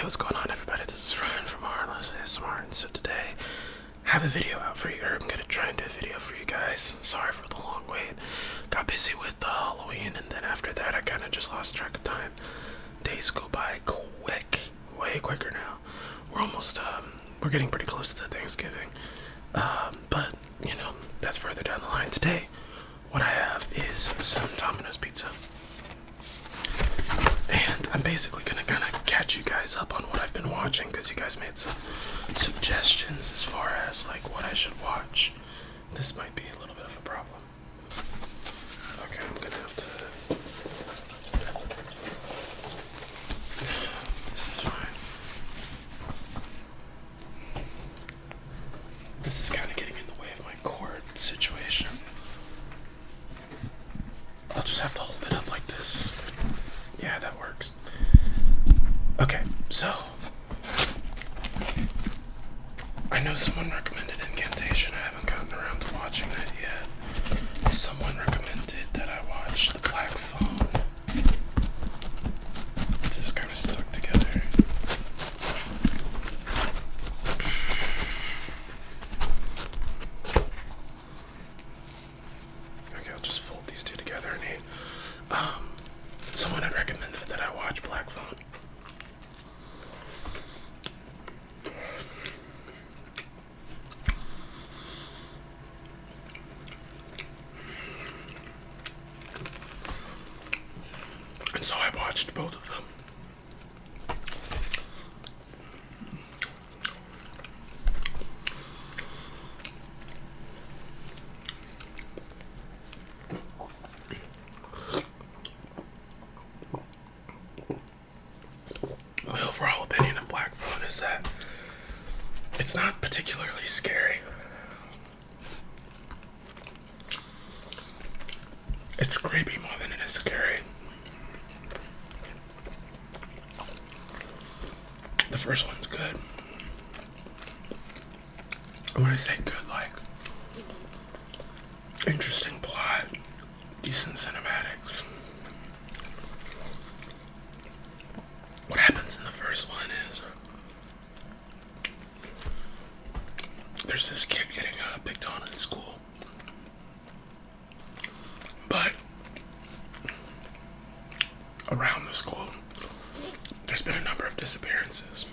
what's going on, everybody? This is Ryan from Harless ASMR, and so today I have a video out for you. I'm gonna try and do a video for you guys. Sorry for the long wait. Got busy with Halloween, and then after that I kind of just lost track of time. Days go by quick, way quicker now. We're almost we're getting pretty close to Thanksgiving, but you know, that's further down the line. Today, what I have is some Dominoes pizza. And I'm basically gonna kind of catch you guys up on what I've been watching, because you guys made some suggestions as far as like what I should watch. This might be a little bit of a problem. Okay, I'm gonna have to. This is fine. This is kind of getting in the way of my cord situation. I'll just have to hold it up like this. Yeah, that works. Okay, so I know someone recommended Incantation. I haven't gotten around to watching that yet. Someone recommended that I watch The Black Phone. This is kind of stuck together. Okay, I'll just fold these two together and eat. Someone had recommended that I watch Black Phone. And so I watched both of them. My overall opinion of Black Phone is that it's not particularly scary. It's creepy more than it is scary. The first one's good. And when I say good, like interesting plot, decent cinematics. What happens in the first one is there's this kid getting picked on in school, but around the school there's been a number of disappearances.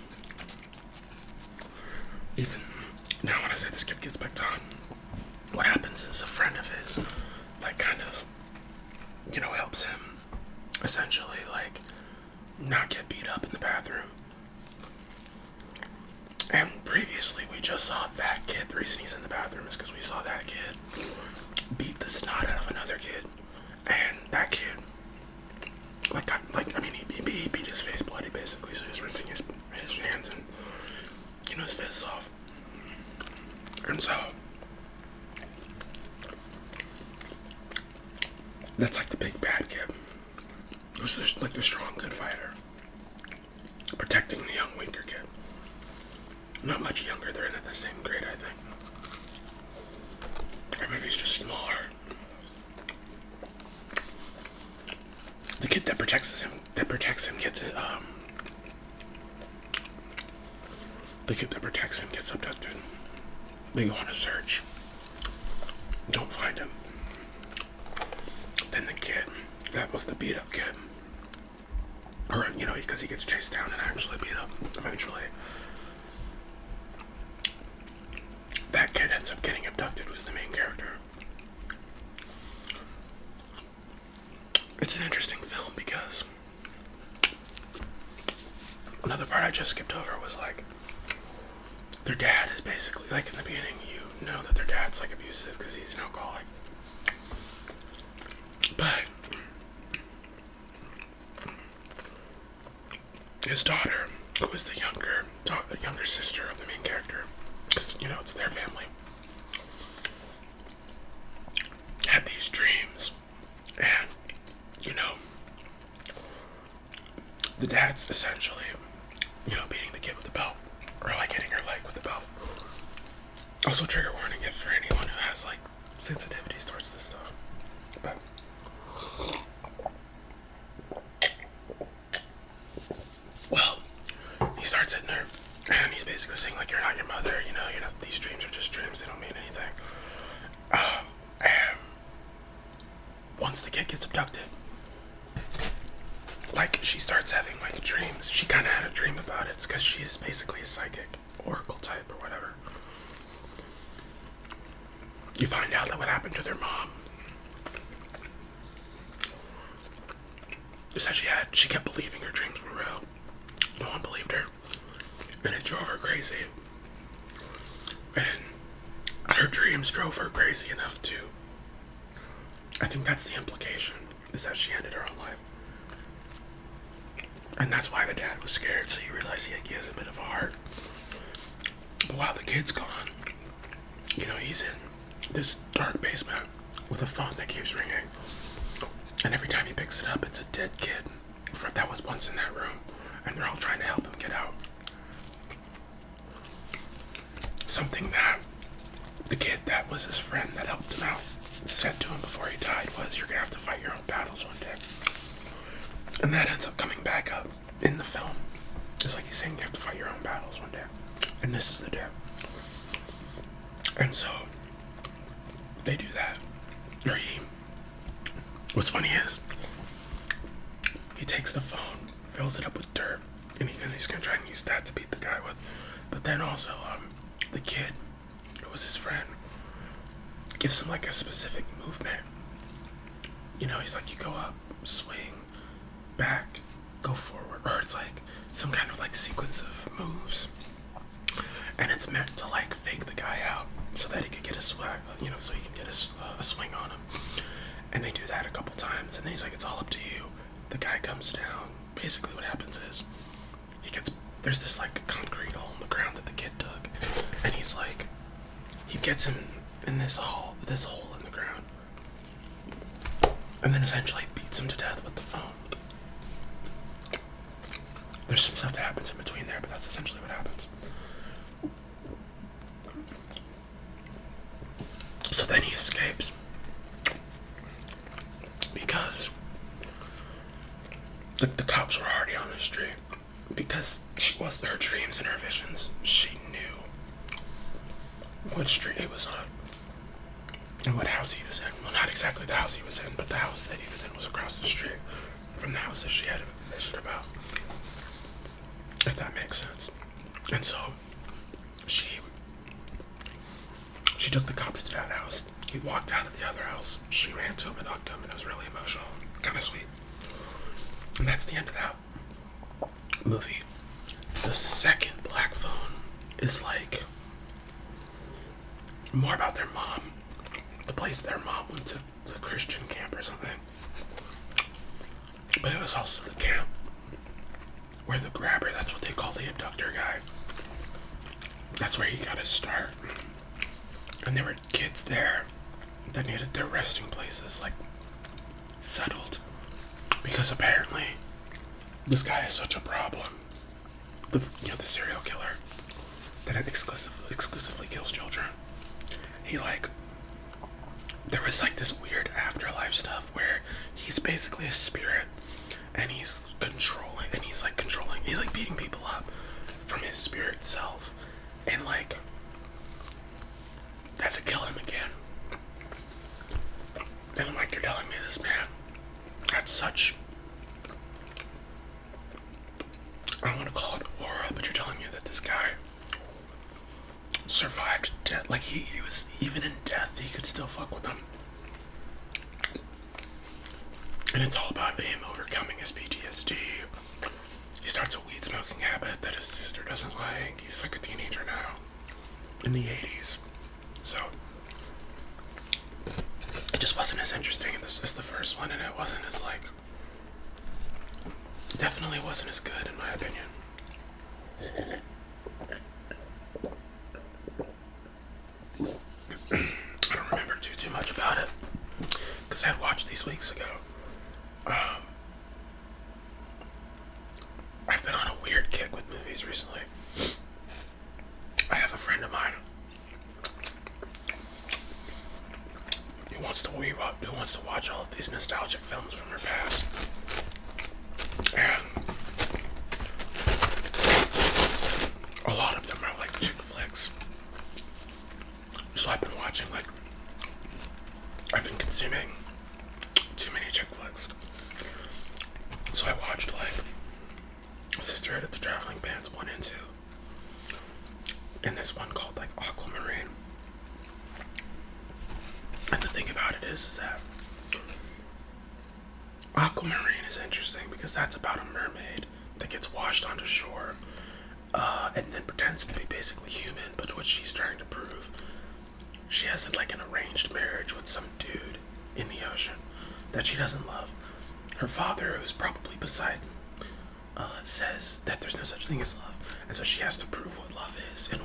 Even now, when I say this kid gets picked on, what happens is a friend of his, like, kind of, you know, helps him essentially, like, not get beat up in the bathroom. And previously we just saw that kid. The reason he's in the bathroom is because we saw that kid beat the snot out of another kid, and that kid, he beat his face bloody basically, so he was rinsing his hands and, you know, his fists off. And so that's like the big bad kid. Who's like the strong good fighter, protecting the young weaker kid. Not much younger, they're in the same grade, I think. Or maybe he's just smaller. The kid that protects him gets it, the kid that protects him gets abducted. They go on a search. Don't find him. Then the kid that was the beat up kid, or, you know, because he gets chased down and actually beat up eventually, that kid ends up getting abducted, who's the main character. It's an interesting film because another part I just skipped over was, like, their dad is basically, like, in the beginning you know that their dad's, like, abusive because he's an alcoholic, but his daughter, who is the younger sister of the main character, because, you know, it's their family, had these dreams, and, you know, the dad's essentially, you know, beating the kid with the belt, or, like, hitting her leg with the belt. Also, trigger warning if for anyone who has, like, sensitivities towards this stuff. But well, he's she kind of had a dream about it. It's because she is basically a psychic, oracle type, or whatever. You find out that what happened to their mom is that she kept believing her dreams were real. No one believed her, and it drove her crazy. And her dreams drove her crazy enough to, I think that's the implication, is that she ended her own life. And that's why the dad was scared, so you realize he has a bit of a heart. But while the kid's gone, you know, he's in this dark basement with a phone that keeps ringing. And every time he picks it up, it's a dead kid that was once in that room. And they're all trying to help him get out. Something that the kid that was his friend that helped him out said to him before he died was, you're gonna have to fight your own battles one day. And that ends up coming back up in the film. It's like he's saying you have to fight your own battles one day. And this is the day. And so they do that. Or what's funny is he takes the phone, fills it up with dirt, and he's gonna try and use that to beat the guy with. But then also the kid who was his friend gives him like a specific movement. You know, he's like, you go up, swing, back, go forward, or it's like some kind of like sequence of moves, and it's meant to like fake the guy out so that he could get a swag, you know, so he can get a swing on him. And they do that a couple times, and then he's like, it's all up to you. The guy comes down. Basically what happens is there's this like concrete hole in the ground that the kid dug, and he's like, he gets him in this hole in the ground, and then essentially beats him to death with the phone. There's some stuff that happens in between there, but that's essentially what happens. So then he escapes because the cops were already on the street, because her dreams and her visions, she knew what street he was on and what house he was in. Well, not exactly the house he was in, but the house that he was in was across the street from the house that she had a vision about, if that makes sense. And so she took the cops to that house. He walked out of the other house. She ran to him and hugged him, and it was really emotional, kind of sweet. And that's the end of that movie. The second Black Phone is like more about their mom, the place their mom went to, the Christian camp or something. But it was also the camp where the grabber, that's what they call the abductor guy, that's where he got his start. And there were kids there that needed their resting places like settled, because apparently this guy is such a problem. The serial killer that exclusively kills children. There was like this weird afterlife stuff where he's basically a spirit, and he's like beating people up from his spirit self, and like had to kill him again. And I'm like, you're telling me this man had such, I don't want to call it aura, but you're telling me that this guy survived death. Like he was, even in death, he could still fuck with them. And it's all about him overcoming his PTSD. He starts a weed smoking habit that his sister doesn't like. He's like a teenager now, in the 80s. So it just wasn't as interesting as the first one, and it wasn't as definitely wasn't as good in my opinion. I don't remember too much about it because I had watched these weeks ago. I've been on a weird kick with movies recently. I have a friend of mine who wants to watch all of these nostalgic films from her past. And a lot of them are like chick flicks. So I've been consuming too many chick flicks. So I watched Sisterhood of the Traveling Pants 1 and 2. And this one called like Aquamarine. And the thing about it is that Aquamarine is interesting because that's about a mermaid that gets washed onto shore and then pretends to be basically human, but what she's trying to prove, she has like an arranged marriage with some dude in the ocean that she doesn't love. Her father, who's probably Poseidon, says that there's no such thing as love, and so she has to prove what love is in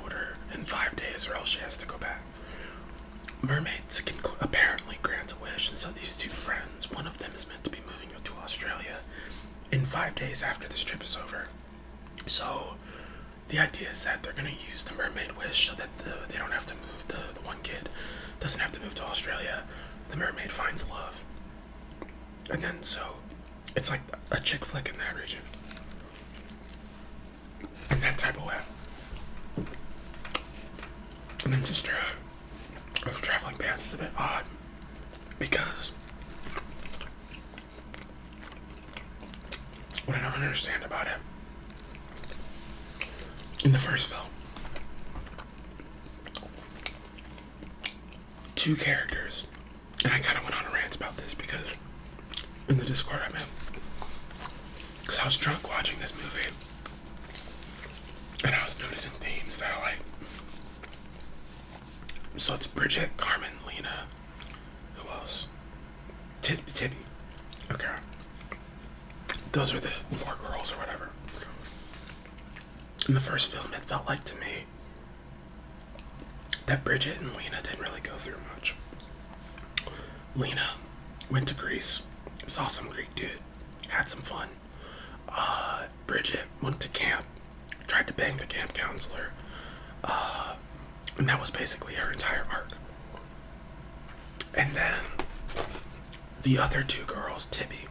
5 days, or else she has to go back. Mermaids can apparently grant a wish, and so these two friends, one of them is meant to be moving to Australia in 5 days after this trip is over. So the idea is that they're going to use the mermaid wish so that they don't have to move, the one kid doesn't have to move to Australia. The mermaid finds love. And then so it's like a chick flick in that region. In that type of way. And then Sisterhood of the Traveling Pants is a bit odd because what I don't understand about it, in the first film, two characters, and I kind of went on a rant about this because in the Discord I'm in, because I was drunk watching this movie, and I was noticing themes that I like. So it's Bridget, Carmen, Lena, who else? Tibby. Okay. Those are the 4 girls or whatever. In the first film, it felt like to me that Bridget and Lena didn't really go through much. Lena went to Greece, saw some Greek dude, had some fun. Bridget went to camp, tried to bang the camp counselor, and that was basically her entire arc. And then the other 2 girls, Tibby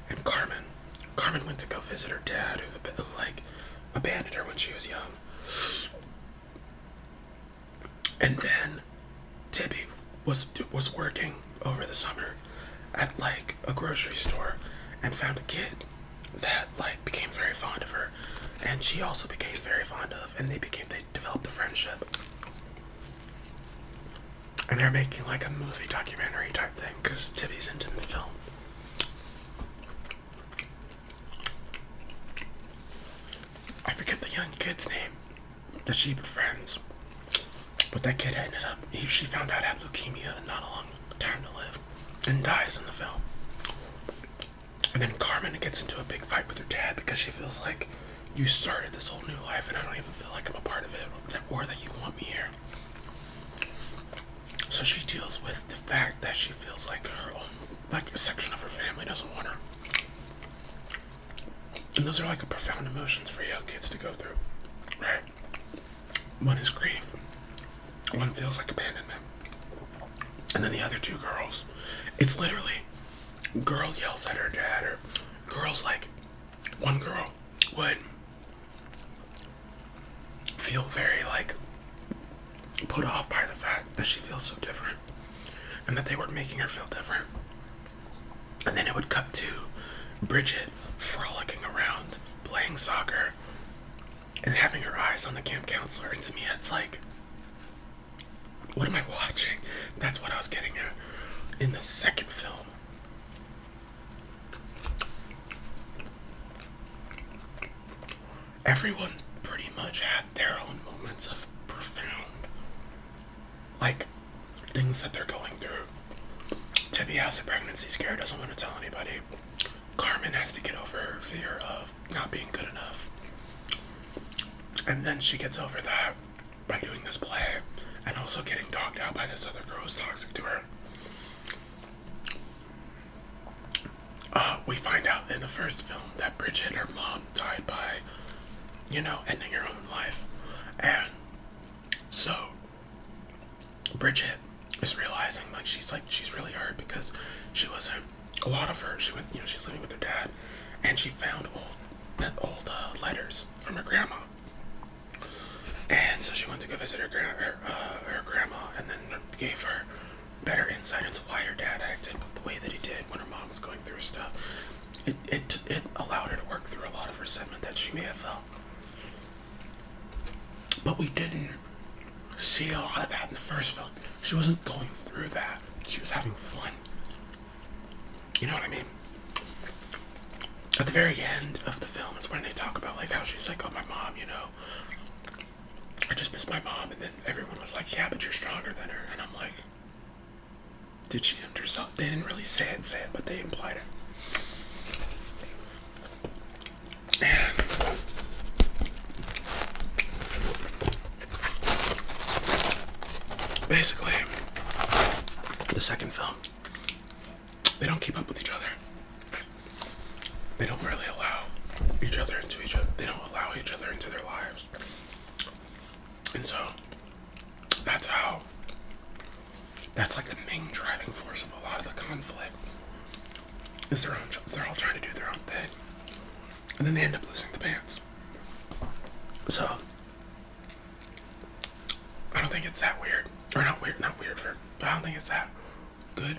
and Carmen went to go visit her dad, who like abandoned her when she was young. And then Tibby was working over the summer at like a grocery store and found a kid that like became very fond of her, and she also became very fond of, and they developed a friendship. And they're making like a movie documentary type thing because Tibby's into film. I forget the young kid's name that she befriends, but that kid she found out had leukemia and not a long time to live, and dies in the film. And then Carmen gets into a big fight with her dad because she feels like, you started this whole new life and I don't even feel like I'm a part of it, or that you want me here. So she deals with the fact that she feels like her own, like a section of her family doesn't want her. And those are like profound emotions for young kids to go through, right? One is grief. One feels like abandonment. And then the other 2 girls, it's literally, girl yells at her dad, or girls like, one girl would feel very like put off by the fact that she feels so different and that they were making her feel different. And then it would cut to Bridget frolicking around, playing soccer, and having her eyes on the camp counselor. And to me, it's like, what am I watching? That's what I was getting at in the second film. Everyone pretty much had their own moments of profound, like, things that they're going through. Tibby has a pregnancy scare, doesn't want to tell anybody. Carmen has to get over her fear of not being good enough. And then she gets over that by doing this play, and also getting dogged out by this other girl who's toxic to her. We find out in the first film that Bridget, her mom, died by, ending her own life. And so Bridget is realizing she's really hurt because she wasn't, a lot of her, she's living with her dad, and she found old letters from her grandma. And so she went to go visit her grandma, and then gave her better insight into why her dad acted the way that he did when her mom was going through stuff. It allowed her to work work through a lot of resentment that she may have felt. But we didn't see a lot of that in the first film. She wasn't going through that. She was having fun. You know what I mean? At the very end of the film is when they talk about like how she's like, oh, my mom, you know, I just miss my mom. And then everyone was like, yeah, but you're stronger than her. And I'm like, did she understand? They didn't really say it, but they implied it. And basically, the second film, they don't keep up with each other. They don't really allow each other into each other. They don't allow each other into their lives. And so, that's like the main driving force of a lot of the conflict. Is they're all trying to do their own thing. And then they end up losing the pants. So, I don't think it's that weird. Or not weird but I don't think it's that good.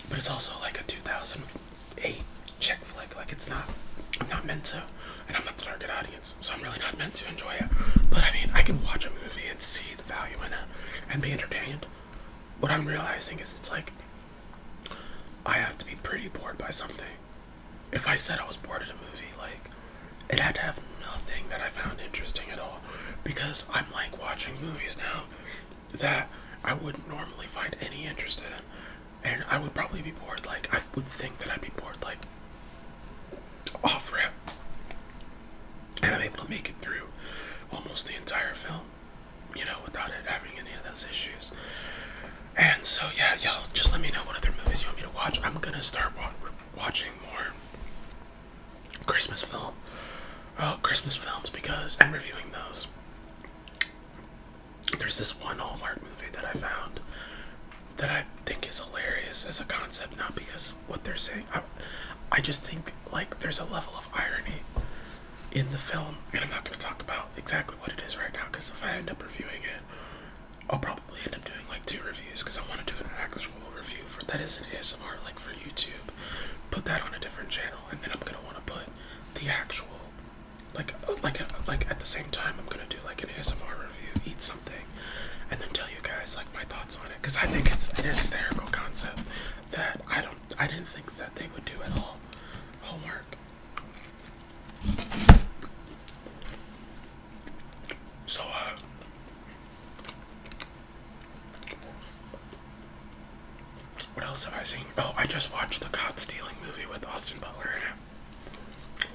But it's also like a 2008 chick flick. Like I'm not meant to, and I'm not the target audience, so I'm really not meant to enjoy it. But I mean, I can watch a movie and see the value in it and be entertained. What I'm realizing is it's like, I have to be pretty bored by something. If I said I was bored at a movie, like, it had to have nothing that I found interesting at all. Because I'm like watching movies now that I wouldn't normally find any interest in. And I would probably be bored, like, I would think that I'd be bored, like, off rip. And I'm able to make it through almost the entire film, you know, without it having any of those issues. And so, yeah, y'all, just let me know what other movies you want me to watch. I'm gonna start watching more Christmas films because I'm reviewing those. There's this one Hallmark movie that I found that I think is hilarious as a concept, not because what they're saying. I just think, like, there's a level of irony in the film, and I'm not going to talk about exactly what it is right now, because if I end up reviewing it, I'll probably end up doing, like, 2 reviews, because I want to do an actual review for that is an ASMR, like, for YouTube. Put that on a different channel, and then I'm going to want to put the actual, like at the same time, I'm going to do, like, an ASMR review, eat something, and then tell you guys, like, my thoughts on it, because I think it's an hysterical concept that I didn't think that they would do at all. Hallmark. So, what else have I seen? Oh, I just watched the caught stealing movie with Austin Butler in it.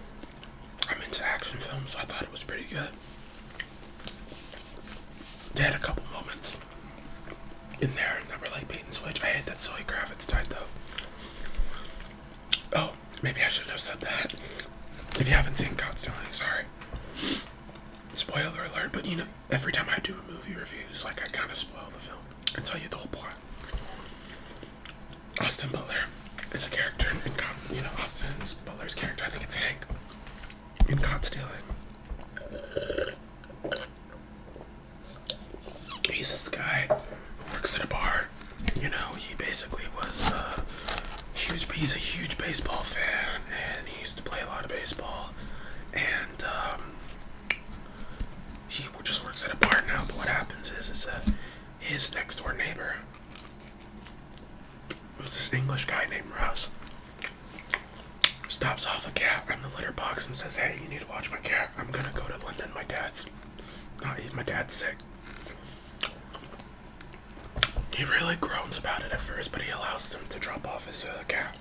I'm into action films, so I thought it was pretty good. They had a couple moments in there that were like bait and switch. I hate that Zoe Kravitz died though. Oh, maybe I should have said that. If you haven't seen Caught Stealing, sorry. Spoiler alert, but you know, every time I do a movie reviews, like, I kind of spoil the film and tell you the whole plot. Austin Butler is a character in Austin Butler's character, I think it's Hank, in Caught Stealing. He's this guy who works at a bar. You know, he basically was, he's a huge baseball fan, and he used to play a lot of baseball, and, he just works at a bar now, but what happens is that his next door neighbor was this English guy named Russ. Stops off a cat in the litter box and says, hey, you need to watch my cat. I'm gonna go to London, my dad's sick. He really groans about it at first, but he allows them to drop off his cat.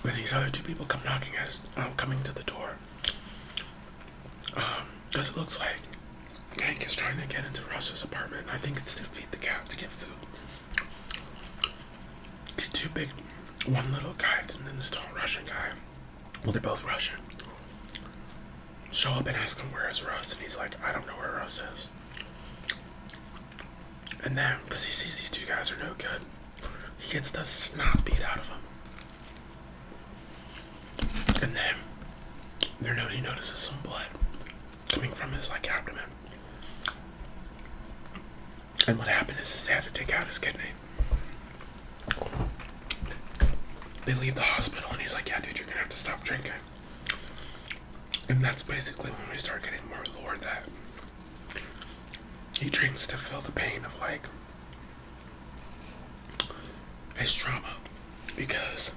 Then these other 2 people come knocking at his, coming to the door. Because it looks like Hank is trying to get into Russ's apartment, and I think it's to feed the cat, to get food. These 2 big, one little guy, and then this tall Russian guy, well, they're both Russian, show up and ask him where is Russ, and he's like, I don't know where Russ is. And then, because he sees these 2 guys are no good, he gets the snot beat out of him. And then, he notices some blood coming from his, like, abdomen. And what happened is they had to take out his kidney. they leave the hospital, and he's like, yeah, dude, you're gonna have to stop drinking. And that's basically when we start getting more lore that he drinks to feel the pain of, like, his trauma. Because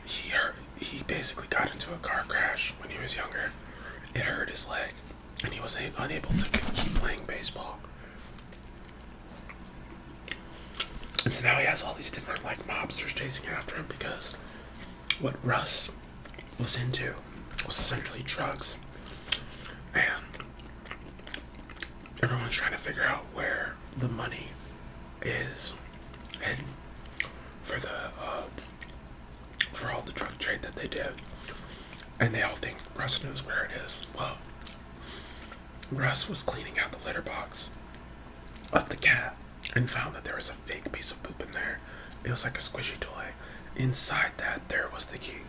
he basically got into a car crash when he was younger. It hurt his leg, and he was unable to keep playing baseball. And so now he has all these different, like, mobsters chasing after him, because what Russ was into was essentially drugs. And everyone's trying to figure out where the money is hidden for for all the drug trade that they did. And they all think Russ knows where it is. Well, Russ was cleaning out the litter box of the cat and found that there was a fake piece of poop in there. It was like a squishy toy. Inside that, there was the key.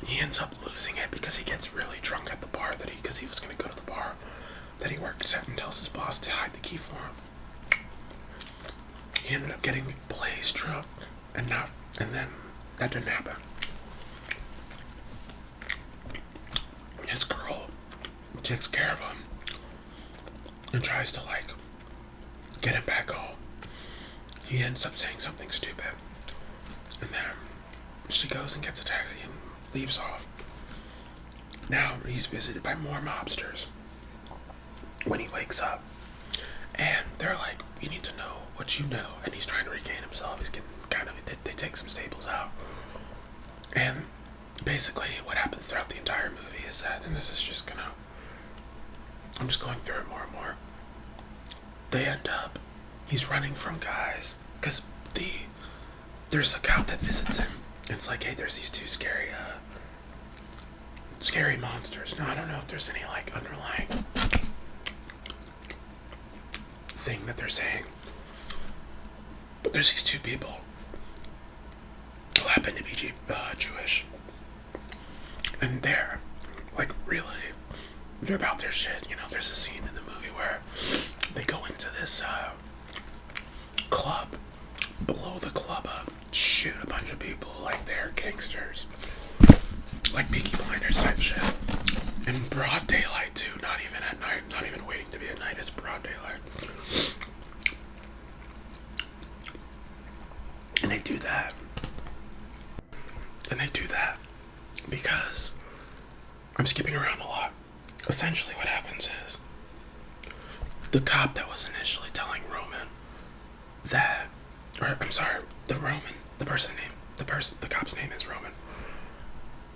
He ends up losing it because he gets really drunk at the bar because he was going to go to the bar that he worked at and tells his boss to hide the key for him. He ended up getting blazed drunk and then that didn't happen. His girl takes care of him and tries to, like, get him back home. He ends up saying something stupid, and then she goes and gets a taxi and leaves off. Now he's visited by more mobsters when he wakes up, and they're like, "We need to know what you know." And he's trying to regain himself. He's getting they take some staples out, and basically what happens throughout the entire movie is that, and this is just I'm just going through it more and more. They end up, he's running from guys, because there's a cop that visits him, and it's like, hey, there's these two scary monsters. Now, I don't know if there's any, like, underlying thing that they're saying, but there's these two people who happen to be Jewish, and they're, like, really, they're about their shit. You know, there's a scene in the movie where they go into this club, blow the club up, shoot a bunch of people like they're gangsters, like Peaky Blinders type shit, in broad daylight too, not even at night, not even waiting to be at night, it's broad daylight. And they do that because I'm skipping around a lot. Essentially what happens is the cop that was initially telling Roman that, or I'm sorry, the cop's name is Roman.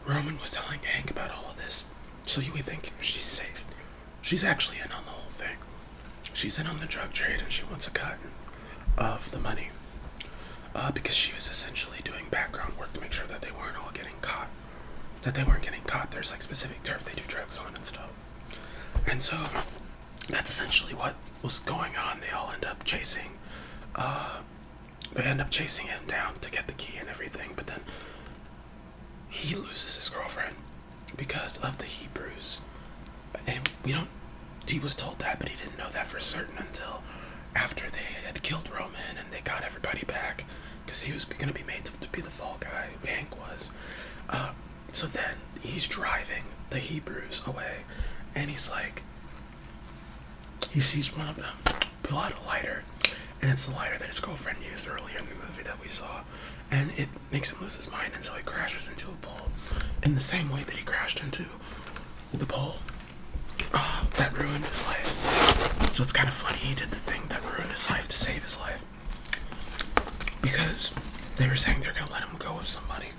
Roman was telling Hank about all of this, so we think she's safe. She's actually in on the whole thing. She's in on the drug trade, and she wants a cut of the money, because she was essentially doing background work to make sure that they weren't all getting caught. There's, like, specific turf they do drugs on and stuff. And so that's essentially what was going on. They all end up chasing him down to get the key and everything, but then he loses his girlfriend because of the Hebrews. And he was told that, but he didn't know that for certain until after they had killed Roman and they got everybody back, because he was going to be made to be the fall guy, Hank was. So then he's driving the Hebrews away, and he's like, he sees one of them pull out a lighter, and it's the lighter that his girlfriend used earlier in the movie that we saw, and it makes him lose his mind, and so he crashes into a pole in the same way that he crashed into the pole that ruined his life. So it's kind of funny he did the thing that ruined his life to save his life, because they were saying they're gonna let him go with some money,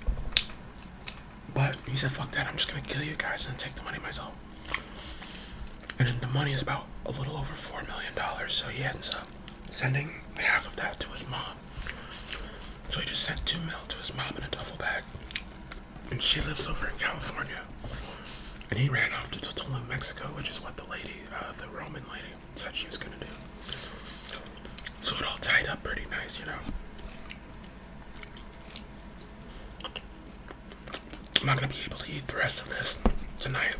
but he said, fuck that, I'm just gonna kill you guys and take the money myself. And the money is about a little over $4 million, so he ends up sending half of that to his mom. So he just sent $2 million to his mom in a duffel bag, and she lives over in California. And he ran off to Tulum, Mexico, which is what the lady, the Roman lady, said she was gonna do. So it all tied up pretty nice, you know. I'm not gonna be able to eat the rest of this tonight.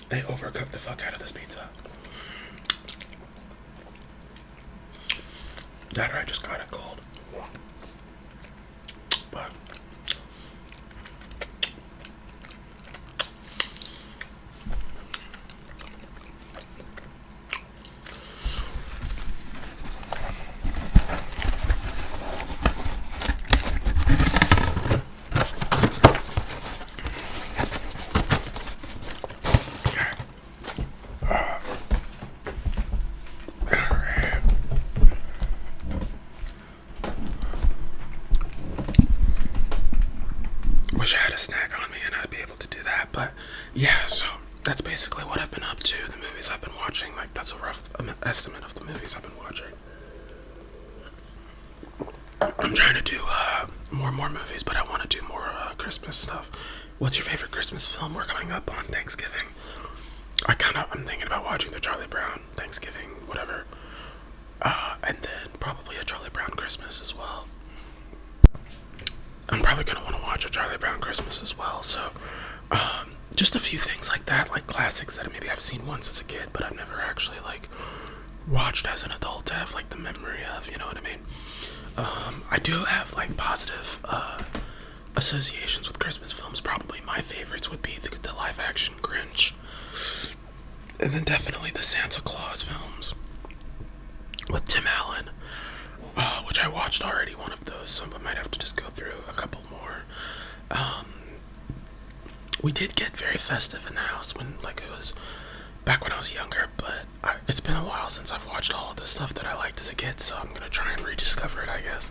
They overcooked the fuck out of this pizza. That or I just got a cold. But wish I had a snack on me and I'd be able to do that. But yeah, so that's basically what I've been up to. The movies I've been watching, like that's a rough estimate of the movies I've been watching. I'm trying to do more and more movies, but I want to do more Christmas stuff. What's your favorite Christmas film? We're coming up on Thanksgiving. I'm thinking about watching the Charlie Brown Thanksgiving, whatever. And then probably a Charlie Brown Christmas as well. I'm probably gonna want to watch a Charlie Brown Christmas as well. So, just a few things like that, like classics that maybe I've seen once as a kid, but I've never actually like watched as an adult to have like the memory of. You know what I mean? I do have like positive associations with Christmas films. Probably my favorites would be the live-action Grinch, and then definitely the Santa Claus films with Tim Allen. Which I watched already one of those, so I might have to just go through a couple more. We did get very festive in the house when, like, it was back when I was younger, but it's been a while since I've watched all of the stuff that I liked as a kid, so I'm gonna try and rediscover it, I guess.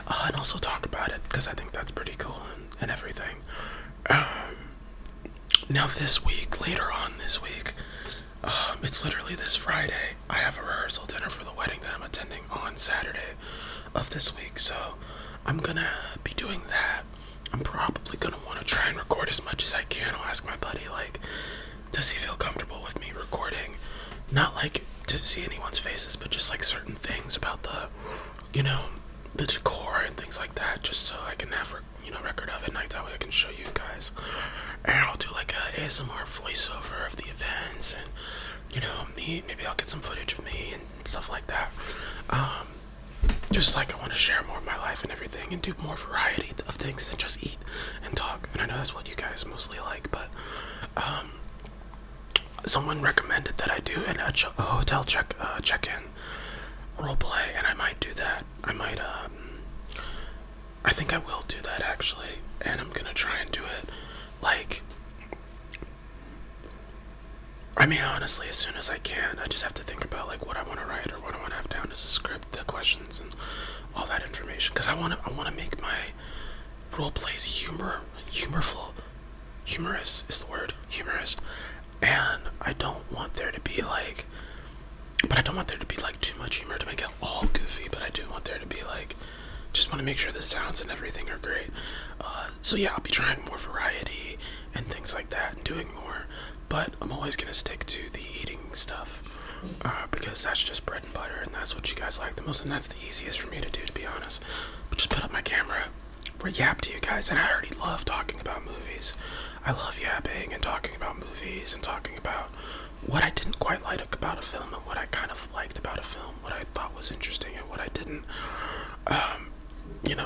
And also talk about it, because I think that's pretty cool and everything. Now this week, later on this week, it's literally this Friday, I have a rehearsal dinner for the wedding that I'm attending on Saturday of this week, so I'm gonna be doing that. I'm probably gonna want to try and record as much as I can. I'll ask my buddy, like, does he feel comfortable with me recording? Not like to see anyone's faces, but just like certain things about the, the decor and things like that, just so I can have, record of it, and that way I can show you guys. And I'll do like a ASMR voiceover of the events, and maybe I'll get some footage of me and stuff like that. Just like I want to share more of my life and everything, and do more variety of things than just eat and talk. And I know that's what you guys mostly like, but someone recommended that I do a hotel check-in roleplay, and I might do that. I think I will do that actually, and I'm gonna try and do it like, honestly, as soon as I can. I just have to think about like what I want to write or what I want to have down as a script, the questions and all that information, because I want to make my role plays humorous is the word, humorous, and I don't want there to be like too much humor to make it all goofy, but I do want there to be like, just want to make sure the sounds and everything are great. So yeah, I'll be trying more variety and things like that and doing more, but I'm always going to stick to the eating stuff, because that's just bread and butter, and that's what you guys like the most, and that's the easiest for me to do, to be honest. But just put up my camera, yap to you guys, and I already love talking about movies. I love yapping and talking about movies and talking about what I didn't quite like about a film and what I kind of liked about a film, what I thought was interesting and what I didn't.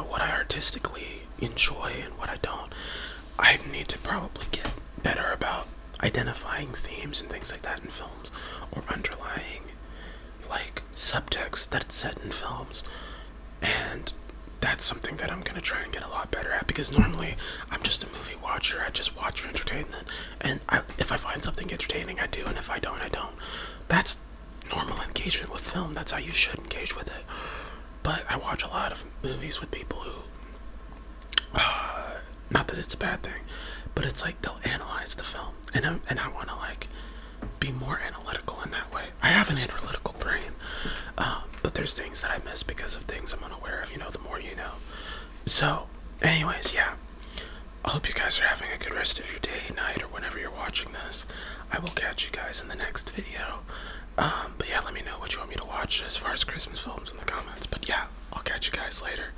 What I artistically enjoy and what I don't. I need to probably get better about identifying themes and things like that in films, or underlying like subtext that's set in films, and that's something that I'm gonna try and get a lot better at, because normally I'm just a movie watcher. I just watch for entertainment, and if I find something entertaining, I do, and if I don't, I don't. That's normal engagement with film. That's how you should engage with it. But I watch a lot of movies with people who, not that it's a bad thing, but it's like they'll analyze the film, and I want to like be more analytical in that way. I have an analytical brain, but there's things that I miss because of things I'm unaware of. The more you know. So, anyways, yeah. I hope you guys are having a good rest of your day, night, or whenever you're watching this. I will catch you guys in the next video. But yeah, let me know what you want me to watch as far as Christmas films in the comments. But yeah, I'll catch you guys later.